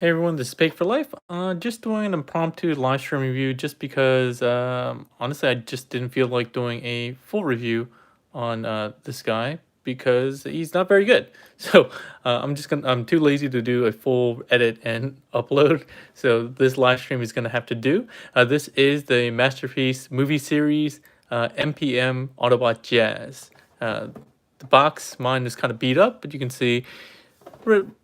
Hey everyone, this is Pake for Life. Just doing an impromptu live stream review just because honestly I just didn't feel like doing a full review on this guy because he's not very good. So I'm too lazy to do a full edit and upload. So this live stream is gonna have to do. This is the masterpiece movie series MPM Autobot Jazz. The box, mine is kind of beat up, but you can see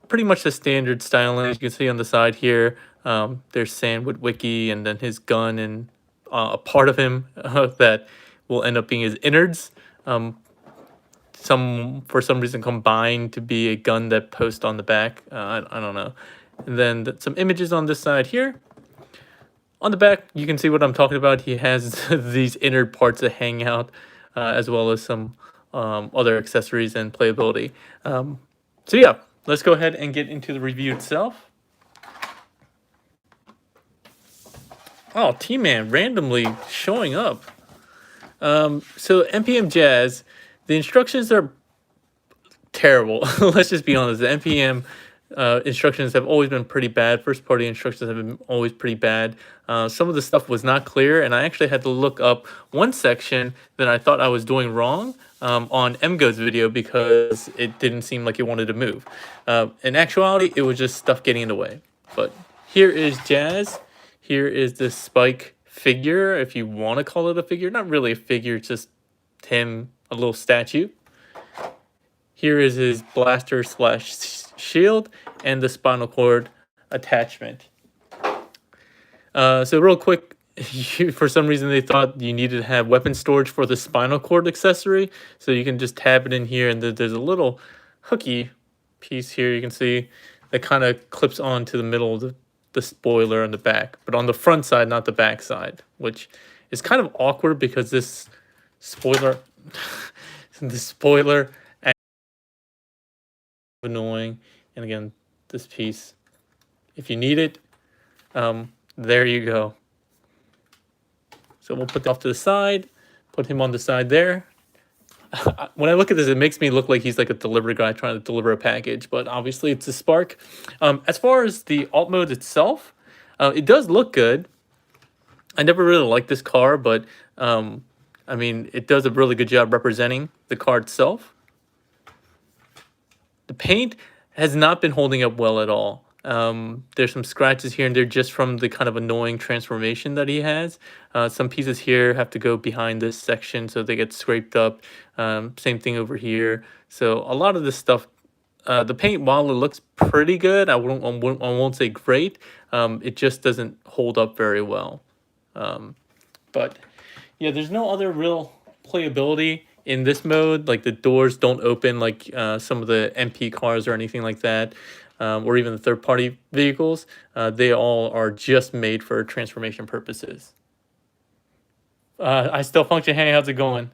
pretty much the standard styling. As you can see on the side here, there's Sandwood Wiki and then his gun and a part of him that will end up being his innards. For some reason combined to be a gun that posts on the back. I don't know. And then some images on this side here. On the back, you can see what I'm talking about. He has these innard parts that hang out, as well as some other accessories and playability. So yeah, let's go ahead and get into the review itself. Oh, T-Man randomly showing up. So NPM Jazz, the instructions are terrible. Let's just be honest. The NPM instructions have always been pretty bad. First party instructions have been always pretty bad. Some of the stuff was not clear, and I actually had to look up one section that I thought I was doing wrong on MGo's video because it didn't seem like it wanted to move. In actuality, it was just stuff getting in the way. But here is Jazz. Here is this Spike figure, if you want to call it a figure. Not really a figure, it's just him, a little statue. Here is his blaster slash shield and the spinal cord attachment. So real quick, for some reason they thought you needed to have weapon storage for the spinal cord accessory. So you can just tab it in here, and there's a little hooky piece here you can see that kind of clips onto the middle of the spoiler on the back, but on the front side, not the back side, which is kind of awkward because this spoiler, the spoiler, annoying. And again, this piece, if you need it, there you go. So we'll put that off to the side, put him on the side there. When I look at this, it makes me look like he's like a delivery guy trying to deliver a package, but obviously it's a Spark. As far as the alt mode itself, it does look good. I never really liked this car, but I mean, it does a really good job representing the car itself. The paint has not been holding up well at all. There's some scratches here and there just from the kind of annoying transformation that he has. Some pieces here have to go behind this section so they get scraped up. Same thing over here. So a lot of this stuff, the paint, while it looks pretty good, I won't say great. It just doesn't hold up very well. But yeah, there's no other real playability in this mode. Like the doors don't open like some of the MP cars or anything like that, or even the third-party vehicles. They all are just made for transformation purposes. I still function. Hey, how's it going?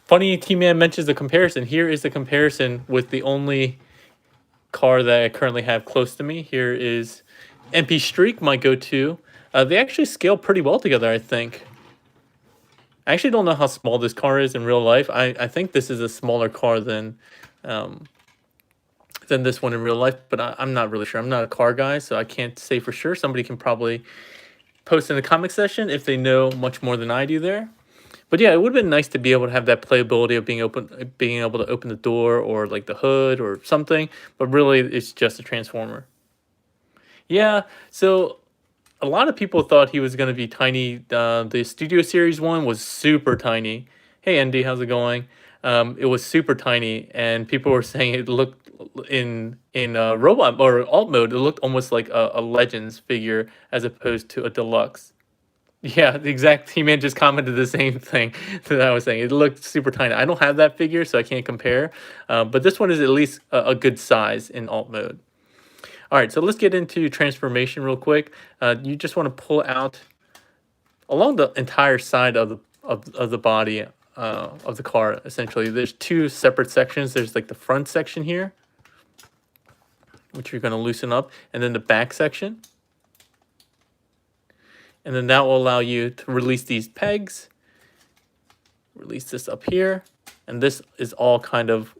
Funny T-Man mentions the comparison. Here is the comparison with the only car that I currently have close to me. Here is MP Streak, my go-to. They actually scale pretty well together, I think. I actually don't know how small this car is in real life. I think this is a smaller car than this one in real life, but I'm not really sure. I'm not a car guy, so I can't say for sure. Somebody can probably post in the comment section if they know much more than I do there. But yeah, it would have been nice to be able to have that playability of being able to open the door or like the hood or something. But really, it's just a transformer. Yeah, so a lot of people thought he was going to be tiny. The Studio Series one was super tiny. Hey, Andy, how's it going? It was super tiny, and people were saying it looked in robot or alt mode. It looked almost like a Legends figure as opposed to a deluxe. Yeah, the exact He-Man just commented the same thing that I was saying. It looked super tiny. I don't have that figure, so I can't compare. But this one is at least a good size in alt mode. All right, so let's get into transformation real quick. You just want to pull out along the entire side of the body of the car. Essentially, there's two separate sections. There's like the front section here, which you're going to loosen up, and then the back section. And then that will allow you to release these pegs. Release this up here, and this is all kind of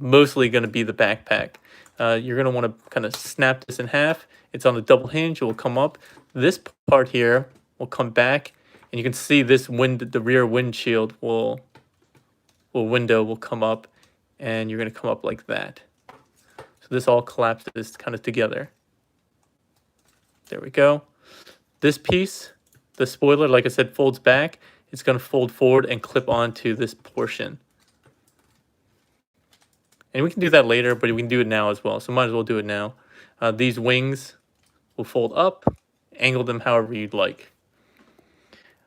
mostly going to be the backpack. you're going to want to kind of snap this in half. It's on a double hinge. It will come up. This part here will come back, and you can see this the rear windshield window will come up, and you're going to come up like that. So this all collapses kind of together. There we go. This piece, the spoiler, like I said, folds back. It's going to fold forward and clip onto this portion. And we can do that later, but we can do it now as well. So might as well do it now. These wings will fold up, angle them however you'd like.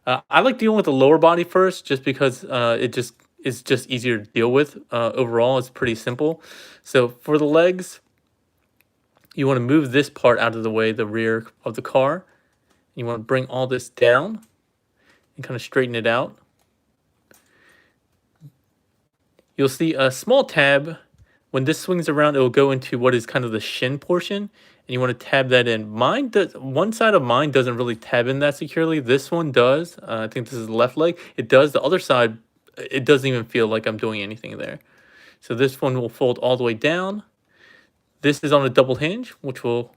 I like dealing with the lower body first, just because it's just easier to deal with. Overall, it's pretty simple. So for the legs, you want to move this part out of the way, the rear of the car. You want to bring all this down and kind of straighten it out. You'll see a small tab. When this swings around, it will go into what is kind of the shin portion, and you want to tab that in. One side of mine doesn't really tab in that securely. This one does. I think this is the left leg. It does. The other side, it doesn't even feel like I'm doing anything there. So this one will fold all the way down. This is on a double hinge, which will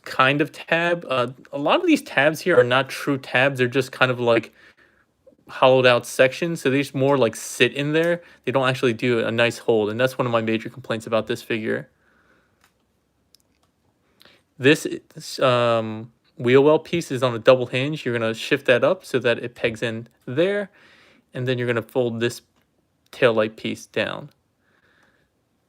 kind of tab. A lot of these tabs here are not true tabs. They're just kind of like hollowed out sections, so they just more like sit in there. They don't actually do a nice hold, and that's one of my major complaints about this figure. This wheel well piece is on a double hinge. You're going to shift that up so that it pegs in there, and then you're going to fold this tail light piece down.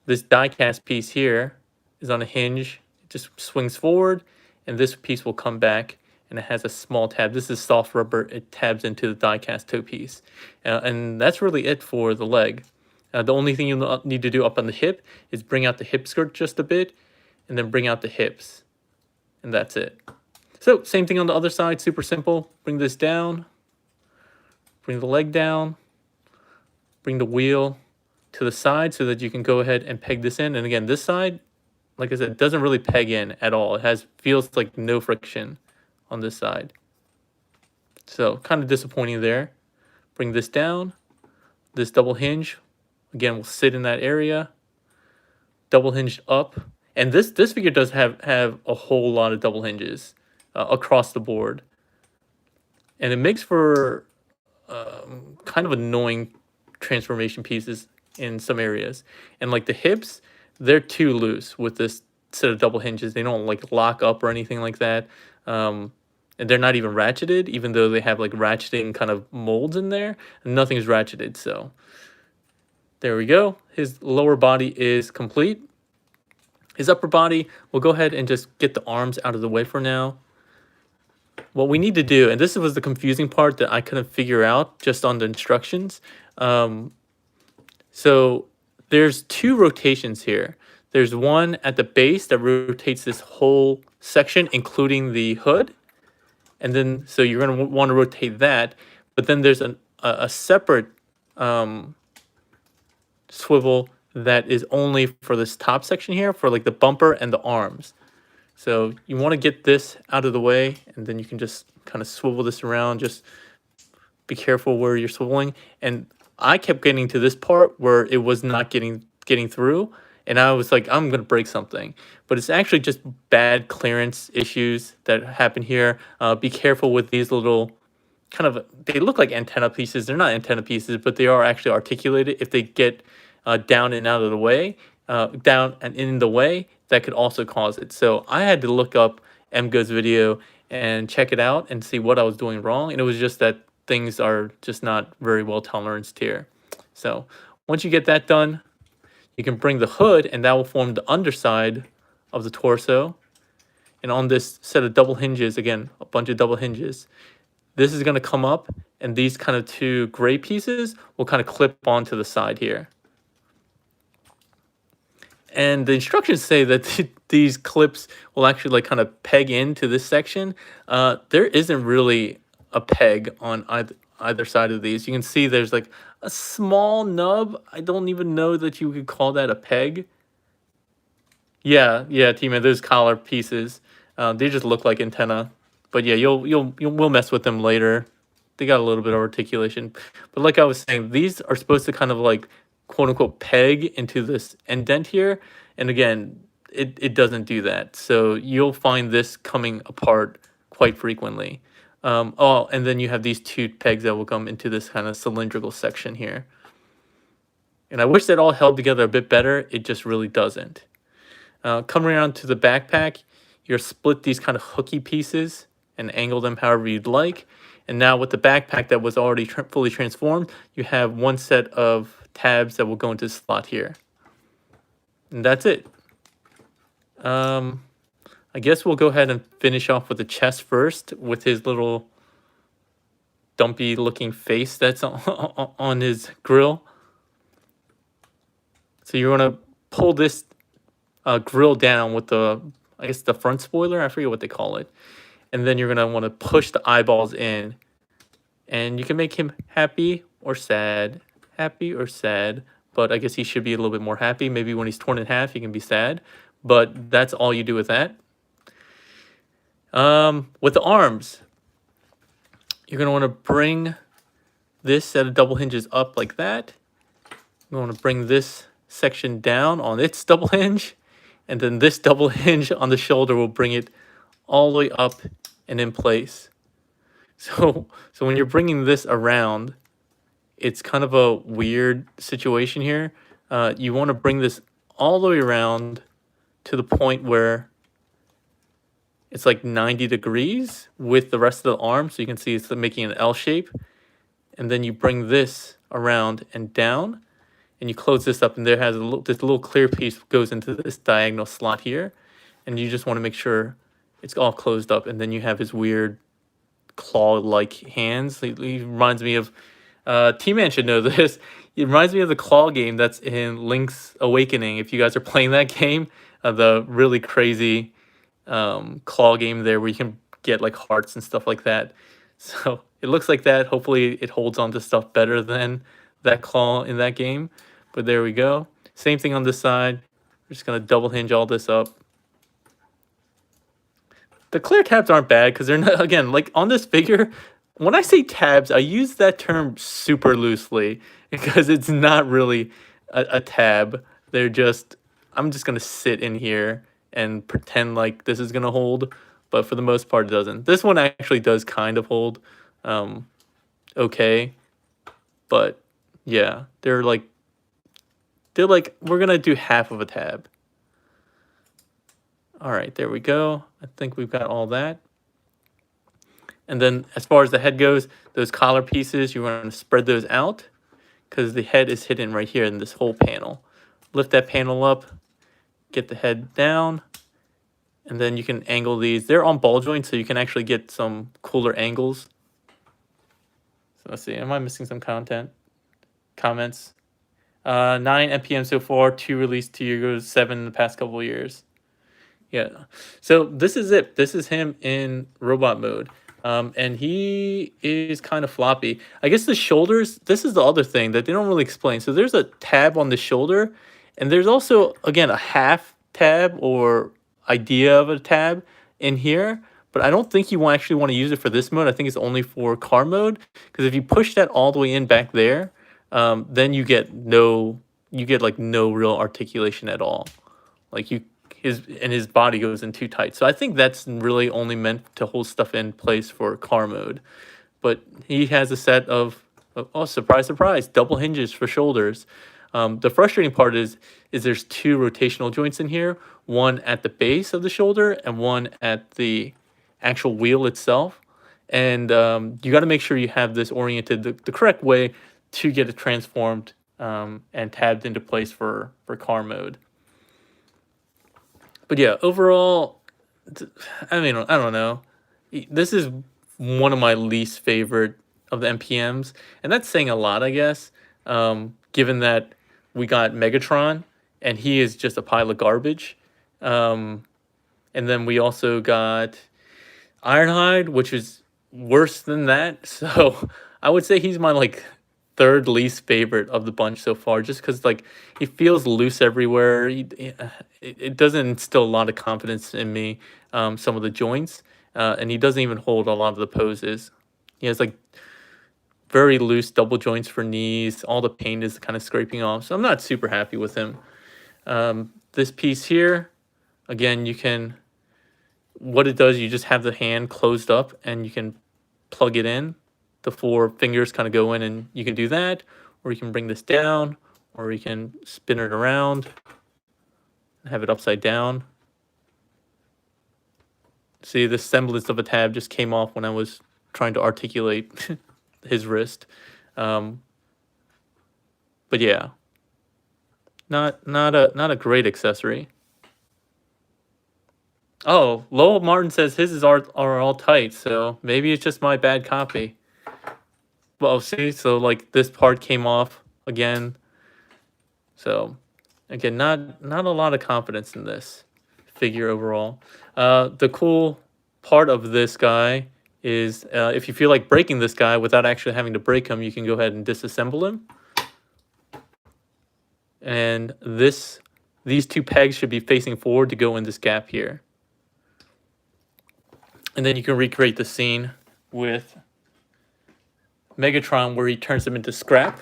This die cast piece here is on a hinge. It just swings forward, and this piece will come back, and it has a small tab. This is soft rubber. It tabs into the die cast toe piece. And that's really it for the leg. The only thing you need to do up on the hip is bring out the hip skirt just a bit, and then bring out the hips. And that's it. So same thing on the other side, super simple. Bring this down, bring the leg down, bring the wheel to the side so that you can go ahead and peg this in. And again, this side, like I said, doesn't really peg in at all. It feels like no friction on this side. So kind of disappointing there. Bring this down. This double hinge, again, will sit in that area. Double hinged up. And this figure does have a whole lot of double hinges across the board. And it makes for kind of annoying transformation pieces in some areas. And like the hips, they're too loose with this set of double hinges. They don't like lock up or anything like that. And they're not even ratcheted, even though they have like ratcheting kind of molds in there. And nothing's ratcheted, so there we go. His lower body is complete. His upper body, we'll go ahead and just get the arms out of the way for now. What we need to do, and this was the confusing part that I couldn't figure out just on the instructions. So there's two rotations here. There's one at the base that rotates this whole section, including the hood. And then, so you're going to want to rotate that. But then there's a separate swivel that is only for this top section here, for like the bumper and the arms. So you want to get this out of the way, and then you can just kind of swivel this around. Just be careful where you're swiveling. And I kept getting to this part where it was not getting through. And I was like, I'm going to break something. But it's actually just bad clearance issues that happen here. Be careful with these little kind of, they look like antenna pieces. They're not antenna pieces, but they are actually articulated. If they get down and out of the way, down and in the way, that could also cause it. So I had to look up MGo's video and check it out and see what I was doing wrong. And it was just that things are just not very well toleranced here. So once you get that done, you can bring the hood, and that will form the underside of the torso. And on this set of double hinges, again, a bunch of double hinges, this is going to come up, and these kind of two gray pieces will kind of clip onto the side here. And the instructions say that these clips will actually like kind of peg into this section. There isn't really a peg on either side of these. You can see there's like a small nub. I don't even know that you could call that a peg. Yeah, T-Man, those collar pieces, they just look like antenna. But yeah, we'll mess with them later. They got a little bit of articulation. But like I was saying, these are supposed to kind of like quote unquote peg into this indent here. And again, it doesn't do that. So you'll find this coming apart quite frequently. Oh, and then you have these two pegs that will come into this kind of cylindrical section here. And I wish that all held together a bit better. It just really doesn't. Coming around to the backpack, you're split these kind of hooky pieces and angle them however you'd like. And now with the backpack that was already fully transformed, you have one set of tabs that will go into the slot here. And that's it. I guess we'll go ahead and finish off with the chest first with his little dumpy looking face that's on his grill. So you're going to pull this grill down with the, I guess the front spoiler, I forget what they call it. And then you're going to want to push the eyeballs in. And you can make him happy or sad. Happy or sad. But I guess he should be a little bit more happy. Maybe when he's torn in half, he can be sad. But that's all you do with that. With the arms, you're going to want to bring this set of double hinges up like that. You want to bring this section down on its double hinge. And then this double hinge on the shoulder will bring it all the way up and in place. So when you're bringing this around, it's kind of a weird situation here. You want to bring this all the way around to the point where it's like 90 degrees with the rest of the arm. So you can see it's making an L shape. And then you bring this around and down. And you close this up, and there has this little clear piece goes into this diagonal slot here. And you just want to make sure it's all closed up. And then you have his weird claw-like hands. He reminds me of, T-Man should know this. It reminds me of the claw game that's in Link's Awakening. If you guys are playing that game, the really crazy claw game there where you can get like hearts and stuff like that. So it looks like that. Hopefully it holds on to stuff better than that claw in that game. But there we go. Same thing on this side. We're just going to double hinge all this up. The clear tabs aren't bad because they're not, again, like on this figure, when I say tabs, I use that term super loosely because it's not really a tab. They're just, I'm just going to sit in here and pretend like this is going to hold. But for the most part, it doesn't. This one actually does kind of hold okay. But yeah, they're like, we're going to do half of a tab. All right, there we go. I think we've got all that. And then as far as the head goes, those collar pieces, you want to spread those out because the head is hidden right here in this whole panel. Lift that panel up, get the head down, and then you can angle these. They're on ball joints, so you can actually get some cooler angles. So let's see, am I missing some comments? 9 MPM so far, 2 released 2 years, 7 in the past couple of years. Yeah, so this is it. This is him in robot mode. And he is kind of floppy. I guess the shoulders, this is the other thing that they don't really explain. So there's a tab on the shoulder, and there's also, again, a half tab or idea of a tab in here. But I don't think you actually want to use it for this mode. I think it's only for car mode. Because if you push that all the way in back there, then you get like no real articulation at all. Like his body goes in too tight. So I think that's really only meant to hold stuff in place for car mode. But he has a set of oh, surprise, surprise, double hinges for shoulders. The frustrating part is there's 2 rotational joints in here, one at the base of the shoulder and one at the actual wheel itself. And you got to make sure you have this oriented the correct way to get it transformed and tabbed into place for car mode. But yeah, overall, I mean, I don't know. This is one of my least favorite of the MPMs. And that's saying a lot, I guess, given that we got Megatron, and he is just a pile of garbage. And then we also got Ironhide, which is worse than that. So I would say he's my, like, 3rd least favorite of the bunch so far, just because like he feels loose everywhere. It doesn't instill a lot of confidence in me. Some of the joints, and he doesn't even hold a lot of the poses. He has like very loose double joints for knees. All the paint is kind of scraping off, so I'm not super happy with him. This piece here, again, you can, what it does, you just have the hand closed up and you can plug it in. The 4 fingers kind of go in and you can do that, or you can bring this down, or you can spin it around and have it upside down. See, the semblance of a tab just came off when I was trying to articulate his wrist. But yeah, not a great accessory. Oh, Lowell Martin says his are all tight, so maybe it's just my bad copy. Well, see, so like this part came off again. So again, not a lot of confidence in this figure overall. The cool part of this guy is if you feel like breaking this guy without actually having to break him, you can go ahead and disassemble him. And these 2 pegs should be facing forward to go in this gap here. And then you can recreate the scene with Megatron where he turns him into scrap.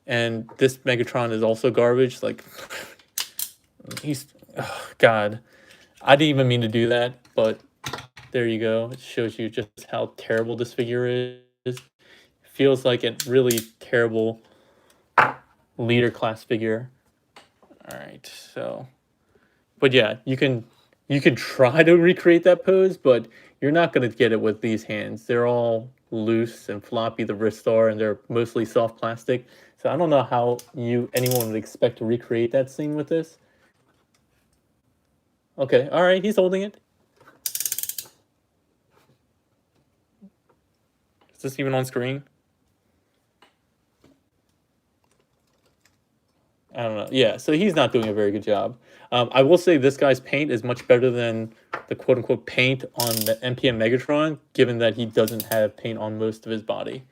And this Megatron is also garbage. Like, he's, oh God. I didn't even mean to do that, but there you go. It shows you just how terrible this figure is. It feels like a really terrible leader class figure. All right, so, but yeah, you can try to recreate that pose, but you're not going to get it with these hands. They're all loose and floppy, the wrists are, and they're mostly soft plastic. So I don't know how anyone would expect to recreate that scene with this. Okay, all right, he's holding it. Is this even on screen? I don't know. Yeah, so he's not doing a very good job. I will say this guy's paint is much better than the quote-unquote paint on the MPM Megatron, given that he doesn't have paint on most of his body.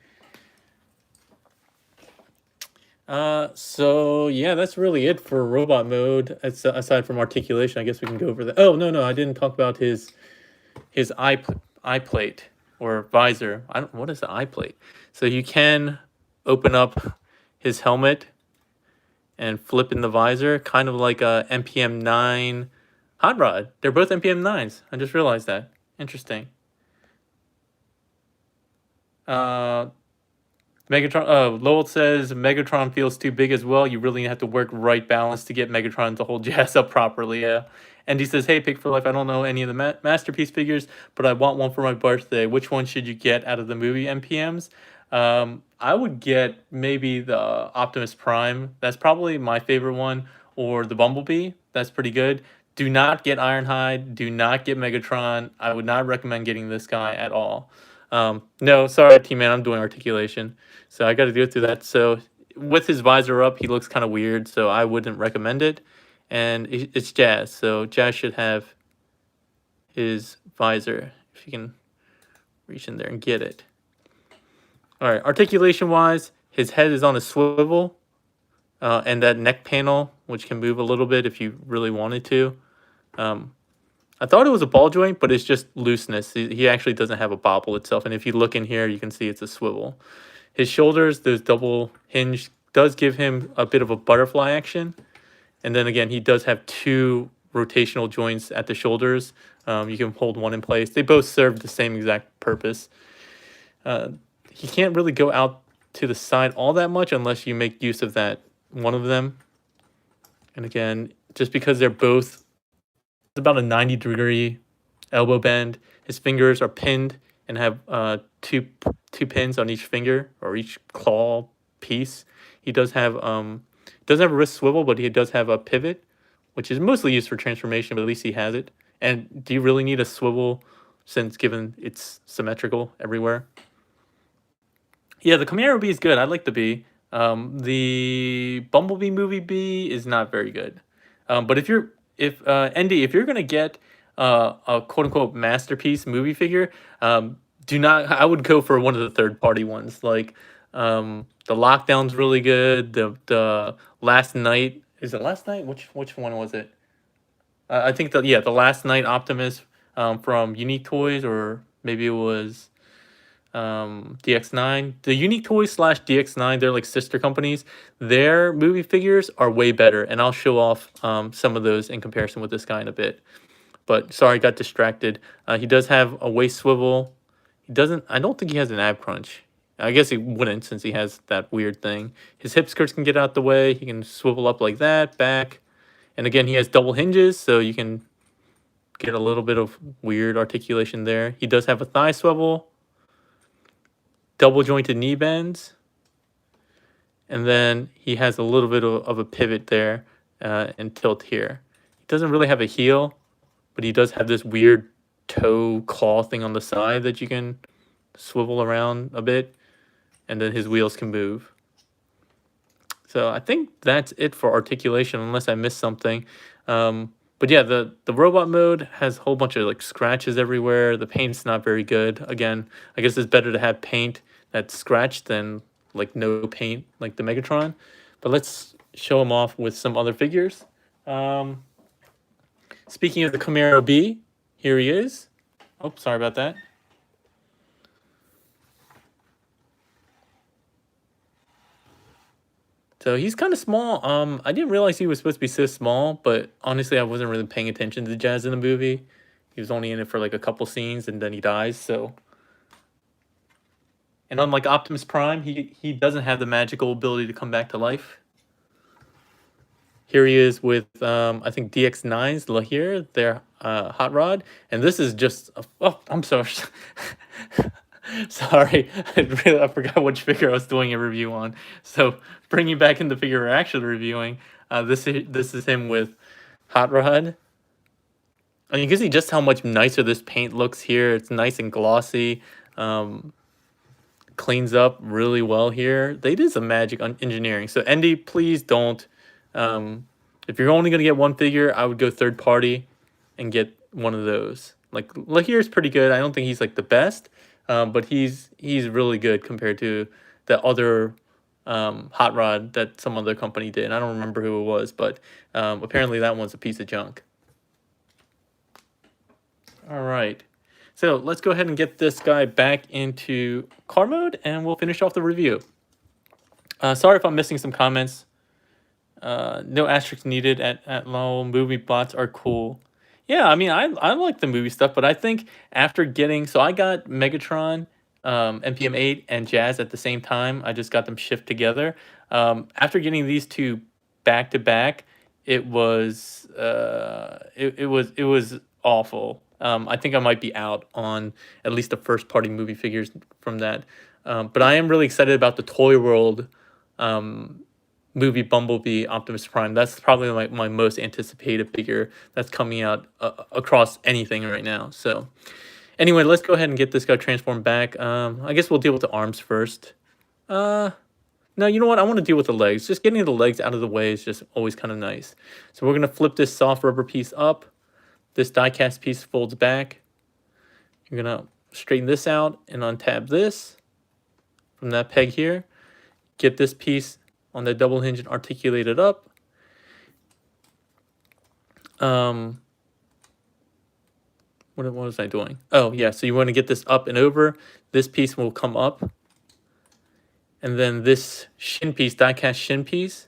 So yeah, that's really it for robot mode. Aside from articulation, I guess we can go over that. Oh, no, I didn't talk about his eye plate or visor. What is the eye plate? So you can open up his helmet and flip in the visor, kind of like a MPM-9 hot rod. They're both MPM-9s. I just realized that. Interesting. Megatron. Lowell says Megatron feels too big as well. You really have to work right balance to get Megatron to hold Jazz up properly. Yeah. And he says, "Hey, Pick for Life. I don't know any of the masterpiece figures, but I want one for my birthday. Which one should you get out of the movie MPMs?" I would get maybe the Optimus Prime. That's probably my favorite one, or the Bumblebee. That's pretty good. Do not get Ironhide. Do not get Megatron. I would not recommend getting this guy at all. No, sorry, T-Man, I'm doing articulation. So I got to go through that. So with his visor up, he looks kind of weird, so I wouldn't recommend it. And it's Jazz, so Jazz should have his visor, if you can reach in there and get it. All right, articulation-wise, his head is on a swivel, and that neck panel, which can move a little bit if you really wanted to. I thought it was a ball joint, but it's just looseness. He actually doesn't have a bobble itself, and if you look in here, you can see it's a swivel. His shoulders, those double hinge, does give him a bit of a butterfly action. And then again, he does have 2 rotational joints at the shoulders. You can hold one in place. They both serve the same exact purpose. He can't really go out to the side all that much unless you make use of that one of them. And again, just because they're both about a 90-degree elbow bend, his fingers are pinned and have two pins on each finger or each claw piece. He doesn't have a wrist swivel, but he does have a pivot, which is mostly used for transformation, but at least he has it. And do you really need a swivel since given it's symmetrical everywhere? Yeah, the Camaro Bee is good. I like the Bee. The Bumblebee movie Bee is not very good. But if Andy, if you're gonna get a quote unquote masterpiece movie figure, do not. I would go for one of the third party ones. Like the Lockdown's really good. The Last Night, is it Last Night? Which one was it? I think the Last Night Optimus from Unique Toys, or maybe it was DX9. The Unique Toys slash DX9, they're like sister companies. Their movie figures are way better, and I'll show off some of those in comparison with this guy in a bit. But sorry, got distracted. He does have a waist swivel. He doesn't, I don't think he has an ab crunch. I guess he wouldn't since he has that weird thing. His hip skirts can get out the way. He can swivel up like that, back. And again, he has double hinges, so you can get a little bit of weird articulation there. He does have a thigh swivel, double jointed knee bends, and then he has a little bit of a pivot there and tilt here. He doesn't really have a heel, but he does have this weird toe claw thing on the side that you can swivel around a bit, and then his wheels can move. So I think that's it for articulation, unless I missed something. But yeah, the robot mode has a whole bunch of like scratches everywhere. The paint's not very good. Again, I guess it's better to have paint that's scratched than like no paint like the Megatron. But let's show him off with some other figures. Speaking of the Camaro B, here he is. Oh, sorry about that. So he's kind of small. I didn't realize he was supposed to be so small, but honestly, I wasn't really paying attention to Jazz in the movie. He was only in it for like a couple scenes, and then he dies. So, and unlike Optimus Prime, he doesn't have the magical ability to come back to life. Here he is with I think DX9's Lahir, their hot rod, and this is just oh, I'm sorry. Sorry, I forgot which figure I was doing a review on. So bringing back in the figure we're actually reviewing, this is him with Hot Rod. And you can see just how much nicer this paint looks here. It's nice and glossy. Cleans up really well here. They did some magic on engineering. So Andy, please don't. If you're only gonna get one figure, I would go third party and get one of those. Like Lahir's pretty good. I don't think he's like the best. But he's really good compared to the other hot rod that some other company did. I don't remember who it was, but apparently that one's a piece of junk. All right, so let's go ahead and get this guy back into car mode, and we'll finish off the review. Sorry if I'm missing some comments. No asterisks needed at low. Movie bots are cool. Yeah, I mean, I like the movie stuff, but I think after getting, so I got Megatron, MPM-9, and Jazz at the same time. I just got them shipped together. After getting these two back to back, it was it was awful. I think I might be out on at least the first party movie figures from that. But I am really excited about the Toy World movie Bumblebee Optimus Prime. That's probably my most anticipated figure that's coming out across anything right now. So anyway, let's go ahead and get this guy transformed back. I guess we'll deal with the arms first. No, you know what? I want to deal with the legs. Just getting the legs out of the way is just always kind of nice. So we're going to flip this soft rubber piece up. This die-cast piece folds back. You're going to straighten this out and untab this from that peg here. Get this piece on the double hinge and articulate it up. What was I doing? Oh, yeah, so you want to get this up and over. This piece will come up. And then this shin piece, die-cast shin piece,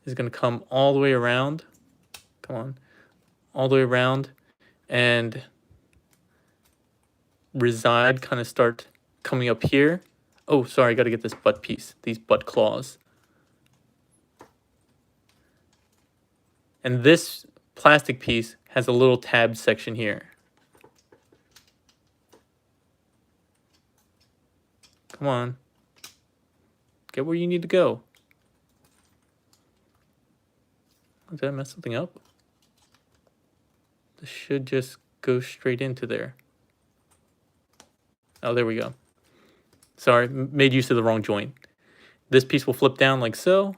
is going to come all the way around. Come on. All the way around. And reside, kind of start coming up here. Oh, sorry, I got to get this butt piece, these butt claws. And this plastic piece has a little tabbed section here. Come on. Get where you need to go. Did I mess something up? This should just go straight into there. Oh, there we go. Sorry, made use of the wrong joint. This piece will flip down like so.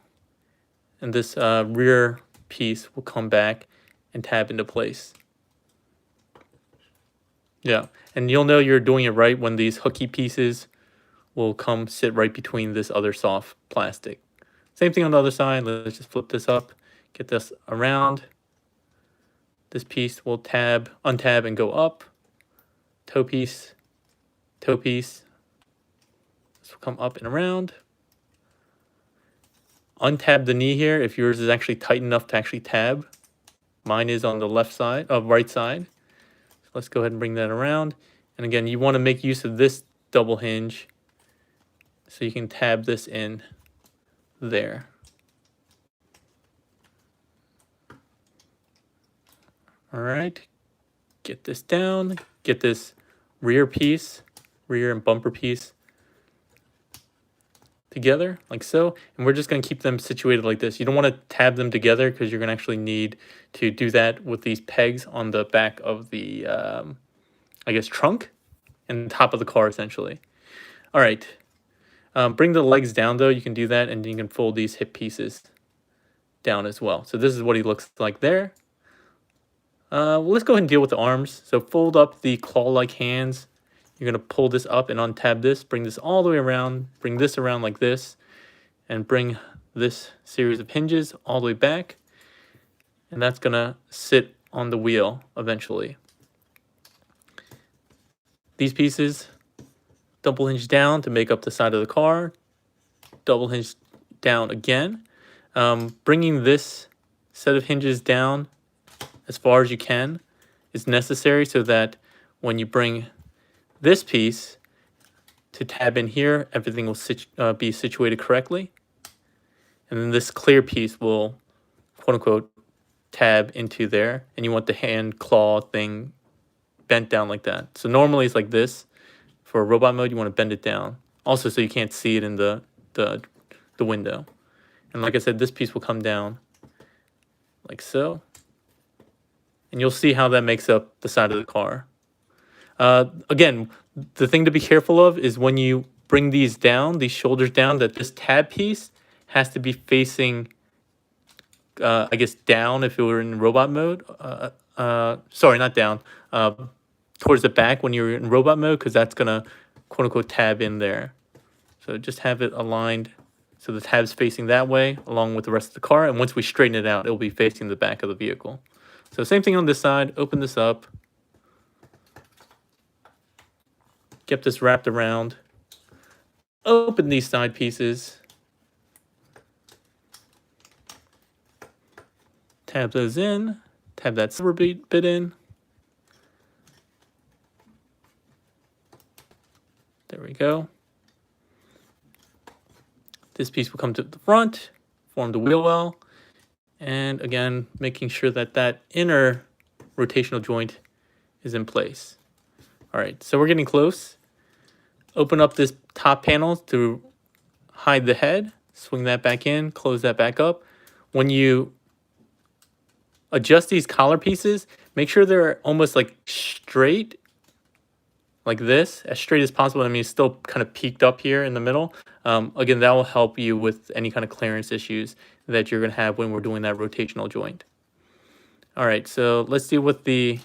And this rear piece will come back and tab into place. Yeah, and you'll know you're doing it right when these hooky pieces will come sit right between this other soft plastic. Same thing on the other side. Let's just flip this up, get this around. This piece will untab and go up. Toe piece, This will come up and around. Untab the knee here if yours is actually tight enough to actually tab. Mine is on the left side, right side. So let's go ahead and bring that around. And again, you want to make use of this double hinge so you can tab this in there. All right, get this down, get this rear piece, rear and bumper piece together like so, and we're just going to keep them situated like this. You don't want to tab them together because you're going to actually need to do that with these pegs on the back of the I guess trunk and top of the car essentially. All right, bring the legs down though. You can do that, and you can fold these hip pieces down as well. So this is what he looks like there. Well, let's go ahead and deal with the arms. So fold up the claw-like hands. You're going to pull this up and untab this, bring this all the way around, bring this around like this, and bring this series of hinges all the way back. And that's going to sit on the wheel eventually. These pieces, double hinge down to make up the side of the car, double hinge down again. Bringing this set of hinges down as far as you can is necessary so that when you bring this piece to tab in here, everything will be situated correctly. And then this clear piece will, quote unquote, tab into there. And you want the hand claw thing bent down like that. So normally it's like this. For robot mode, you want to bend it down. Also, so you can't see it in the window. And like I said, this piece will come down like so. And you'll see how that makes up the side of the car. Again, the thing to be careful of is when you bring these down, these shoulders down, that this tab piece has to be facing, I guess, down if it were in robot mode. Sorry, not down. Towards the back when you're in robot mode, because that's going to, quote unquote, tab in there. So just have it aligned so the tab's facing that way along with the rest of the car. And once we straighten it out, it'll be facing the back of the vehicle. So same thing on this side. Open this up. Get this wrapped around. Open these side pieces. Tab those in. Tab that silver bit in. There we go. This piece will come to the front, form the wheel well. And again, making sure that that inner rotational joint is in place. All right, so we're getting close. Open up this top panel to hide the head. Swing that back in, close that back up. When you adjust these collar pieces, make sure they're almost like straight, like this, as straight as possible. I mean, it's still kind of peaked up here in the middle. Again, that will help you with any kind of clearance issues that you're going to have when we're doing that rotational joint. All right, so let's deal with the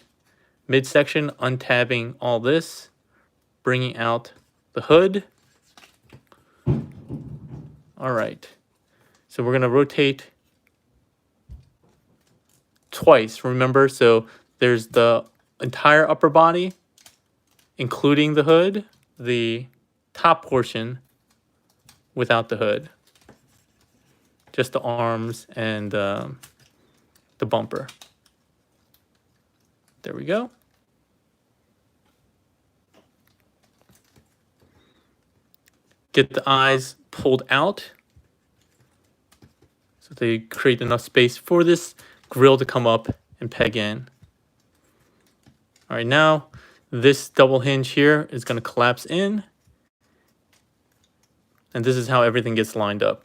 midsection, untabbing all this, bringing out the hood. All right, so we're going to rotate twice, remember? So there's the entire upper body, including the hood, the top portion without the hood, just the arms and the bumper. There we go. Get the eyes pulled out so they create enough space for this grill to come up and peg in. All right, now this double hinge here is going to collapse in. And this is how everything gets lined up.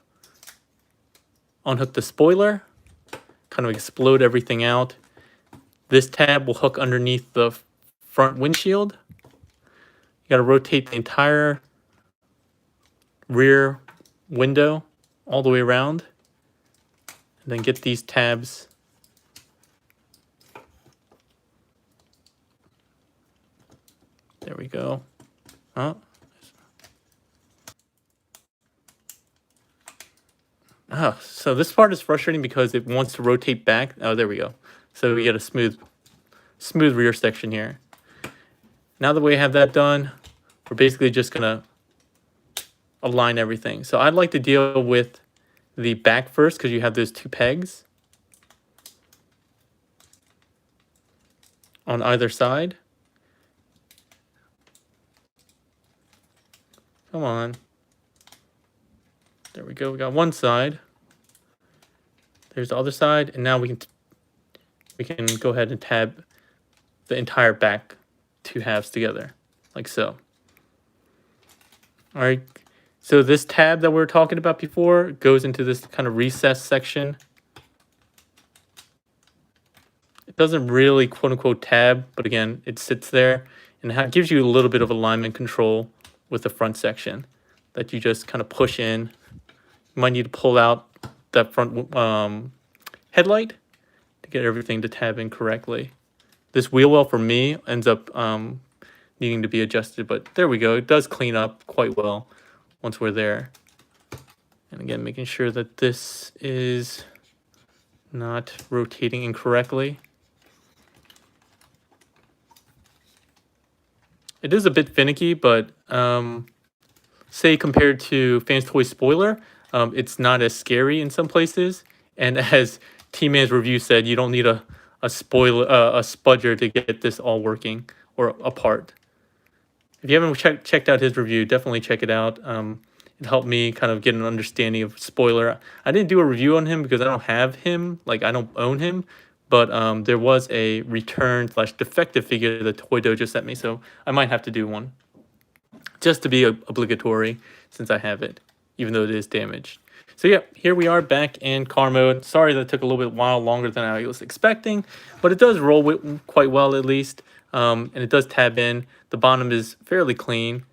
Unhook the spoiler, kind of explode everything out. This tab will hook underneath the front windshield. You got to rotate the entire rear window all the way around. And then get these tabs there we go. So this part is frustrating because it wants to rotate back. Oh, there we go. So we get a smooth rear section here. Now that we have that done, we're basically just gonna align everything. So I'd like to deal with the back first because you have those 2 pegs on either side. Come on. There we go. We got one side. There's the other side, and now we can go ahead and tab the entire back 2 halves together, like so. All right. So this tab that we were talking about before goes into this kind of recess section. It doesn't really quote unquote tab, but again, it sits there and it gives you a little bit of alignment control with the front section that you just kind of push in. You might need to pull out that front headlight to get everything to tab in correctly. This wheel well for me ends up needing to be adjusted, but there we go. It does clean up quite well once we're there. And again, making sure that this is not rotating incorrectly. It is a bit finicky, but say compared to Fans Toy Spoiler, it's not as scary in some places. And as T-Man's review said, you don't need a spudger to get this all working or apart. If you haven't checked out his review, definitely check it out. It helped me kind of get an understanding of Spoiler. I didn't do a review on him because I don't have him, like I don't own him. But there was a return/defective figure that Toy Dojo sent me, so I might have to do one. Just to be obligatory, since I have it, even though it is damaged. So yeah, here we are back in car mode. Sorry that took a little bit while longer than I was expecting, but it does roll quite well at least, and it does tab in. The bottom is fairly clean,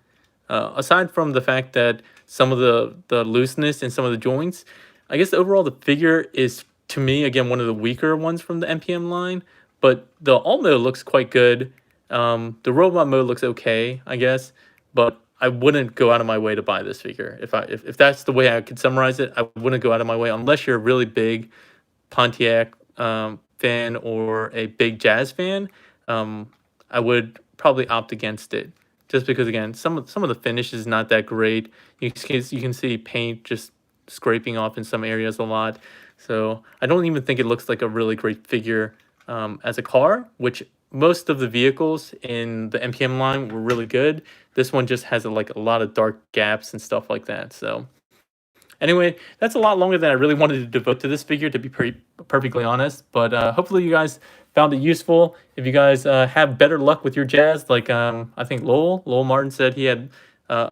aside from the fact that some of the looseness in some of the joints. I guess overall the figure is, to me, again, one of the weaker ones from the MPM line, but the alt mode looks quite good. The robot mode looks okay, I guess, but I wouldn't go out of my way to buy this figure. If that's the way I could summarize it, I wouldn't go out of my way unless you're a really big Pontiac fan or a big Jazz fan. I would probably opt against it, just because again, some of the finish is not that great. You can see paint just scraping off in some areas a lot. So I don't even think it looks like a really great figure as a car, which most of the vehicles in the MPM line were really good. This one just has a lot of dark gaps and stuff like that. So anyway, that's a lot longer than I really wanted to devote to this figure, to be perfectly honest. But hopefully you guys found it useful. If you guys have better luck with your Jazz, like I think Lowell Martin said he had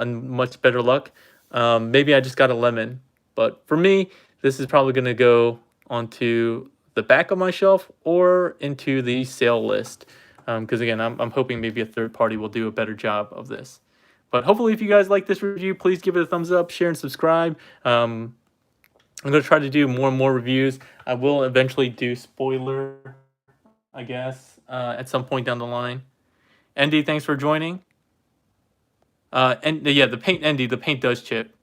much better luck. Maybe I just got a lemon. But for me, this is probably going to go onto the back of my shelf or into the sale list. Because again, I'm hoping maybe a third party will do a better job of this. But hopefully if you guys like this review, please give it a thumbs up, share, and subscribe. I'm going to try to do more and more reviews. I will eventually do Spoiler, I guess, at some point down the line. Andy, thanks for joining. And yeah, the paint does chip.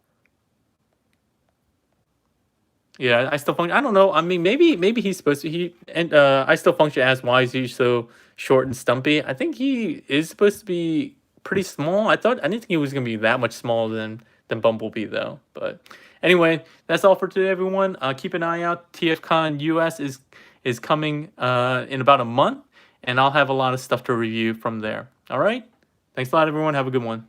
Yeah, I still function. I don't know. I mean, maybe he's supposed to. I still function as why is he so short and stumpy? I think he is supposed to be pretty small. I didn't think he was gonna be that much smaller than Bumblebee though. But anyway, that's all for today, everyone. Keep an eye out. TFCon US is coming in about a month, and I'll have a lot of stuff to review from there. All right. Thanks a lot, everyone. Have a good one.